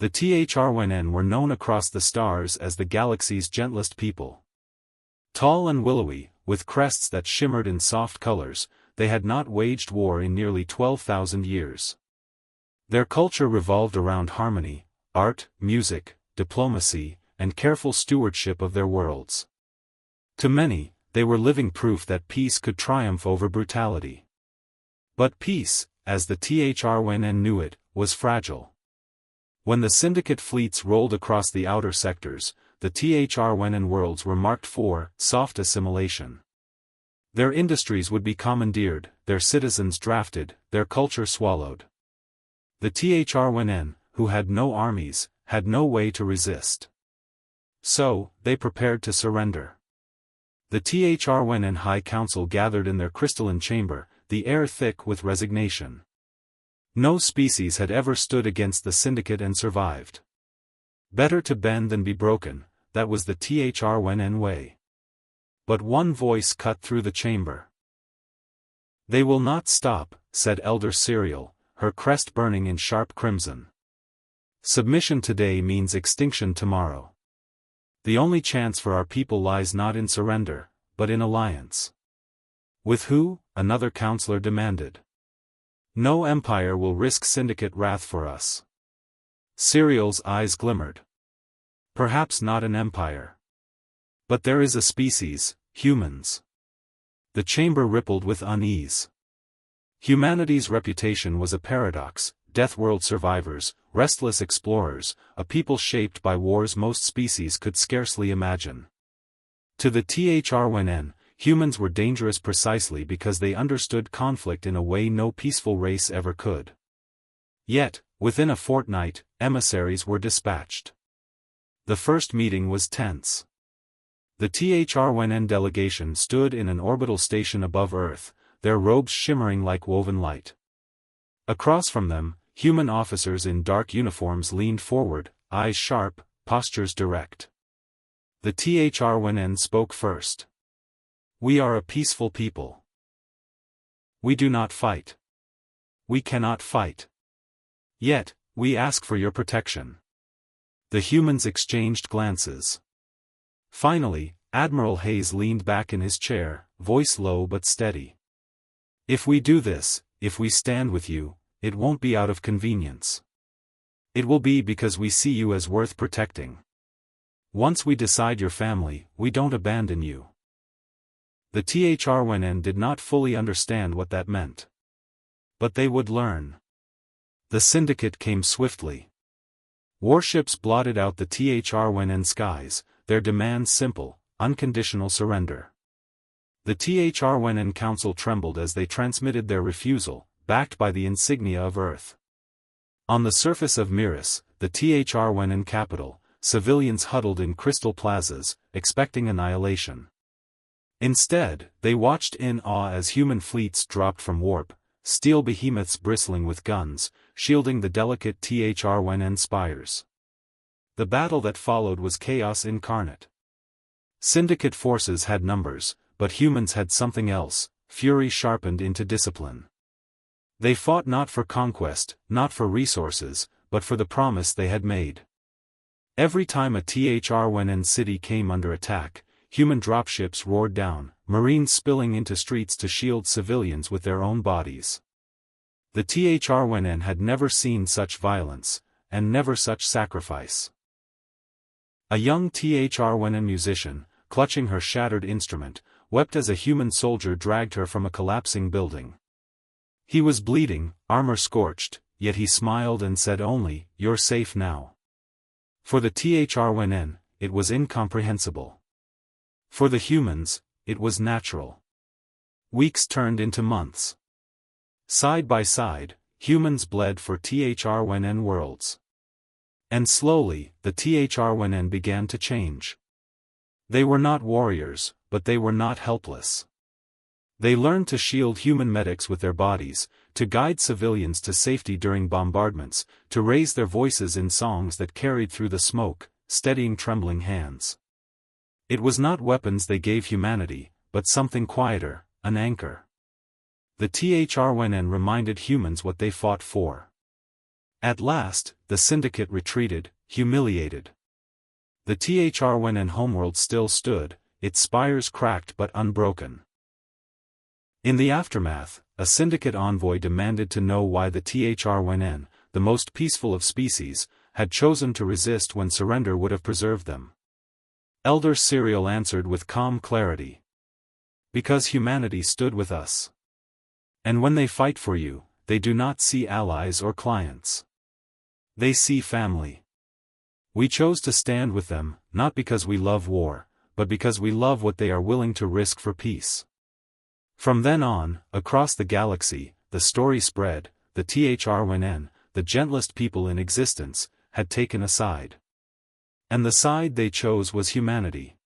The THRWN were known across the stars as the galaxy's gentlest people. Tall and willowy, with crests that shimmered in soft colors, they had not waged war in nearly 12,000 years. Their culture revolved around harmony, art, music, diplomacy, and careful stewardship of their worlds. To many, they were living proof that peace could triumph over brutality. But peace, as the THRWN knew it, was fragile. When the Syndicate fleets rolled across the outer sectors, the THRWN worlds were marked for soft assimilation. Their industries would be commandeered, their citizens drafted, their culture swallowed. The THRWN, who had no armies, had no way to resist. So, they prepared to surrender. The THRWN High Council gathered in their crystalline chamber, the air thick with resignation. No species had ever stood against the Syndicate and survived. Better to bend than be broken, that was the THRWN way. But one voice cut through the chamber. "They will not stop," said Elder Serial, her crest burning in sharp crimson. "Submission today means extinction tomorrow. The only chance for our people lies not in surrender, but in alliance." "With who?" another counselor demanded. "No empire will risk Syndicate wrath for us." Serial's eyes glimmered. "Perhaps not an empire. But there is a species, humans." The chamber rippled with unease. Humanity's reputation was a paradox: death-world survivors, restless explorers, a people shaped by wars most species could scarcely imagine. To the THRWN, humans were dangerous precisely because they understood conflict in a way no peaceful race ever could. Yet, within a fortnight, emissaries were dispatched. The first meeting was tense. The THRWN delegation stood in an orbital station above Earth, their robes shimmering like woven light. Across from them, human officers in dark uniforms leaned forward, eyes sharp, postures direct. The THRWN spoke first. "We are a peaceful people. We do not fight. We cannot fight. Yet, we ask for your protection." The humans exchanged glances. Finally, Admiral Hayes leaned back in his chair, voice low but steady. "If we do this, if we stand with you, it won't be out of convenience. It will be because we see you as worth protecting. Once we decide your family, we don't abandon you." The THRWN did not fully understand what that meant. But they would learn. The Syndicate came swiftly. Warships blotted out the THRWN skies, their demand simple, unconditional surrender. The THRWN Council trembled as they transmitted their refusal, backed by the insignia of Earth. On the surface of Miris, the THRWN capital, civilians huddled in crystal plazas, expecting annihilation. Instead, they watched in awe as human fleets dropped from warp, steel behemoths bristling with guns, shielding the delicate THRWN spires. The battle that followed was chaos incarnate. Syndicate forces had numbers, but humans had something else: fury sharpened into discipline. They fought not for conquest, not for resources, but for the promise they had made. Every time a THRWN city came under attack, human dropships roared down, Marines spilling into streets to shield civilians with their own bodies. The THRWN had never seen such violence, and never such sacrifice. A young THRWN musician, clutching her shattered instrument, wept as a human soldier dragged her from a collapsing building. He was bleeding, armor scorched, yet he smiled and said only, "You're safe now." For the THRWN, it was incomprehensible. For the humans, it was natural. Weeks turned into months. Side by side, humans bled for THRWN worlds. And slowly, the THRWN began to change. They were not warriors, but they were not helpless. They learned to shield human medics with their bodies, to guide civilians to safety during bombardments, to raise their voices in songs that carried through the smoke, steadying trembling hands. It was not weapons they gave humanity, but something quieter, an anchor. The THRWN reminded humans what they fought for. At last, the syndicate retreated, humiliated. The THRWN homeworld still stood, its spires cracked but unbroken. In the aftermath, a syndicate envoy demanded to know why the THRWN, the most peaceful of species, had chosen to resist when surrender would have preserved them. Elder Serial answered with calm clarity. Because humanity stood with us. And when they fight for you, they do not see allies or clients. They see family. We chose to stand with them, not because we love war, but because we love what they are willing to risk for peace. From then on, across the galaxy, the story spread, the THRWN, the gentlest people in existence, had taken a side. And the side they chose was humanity.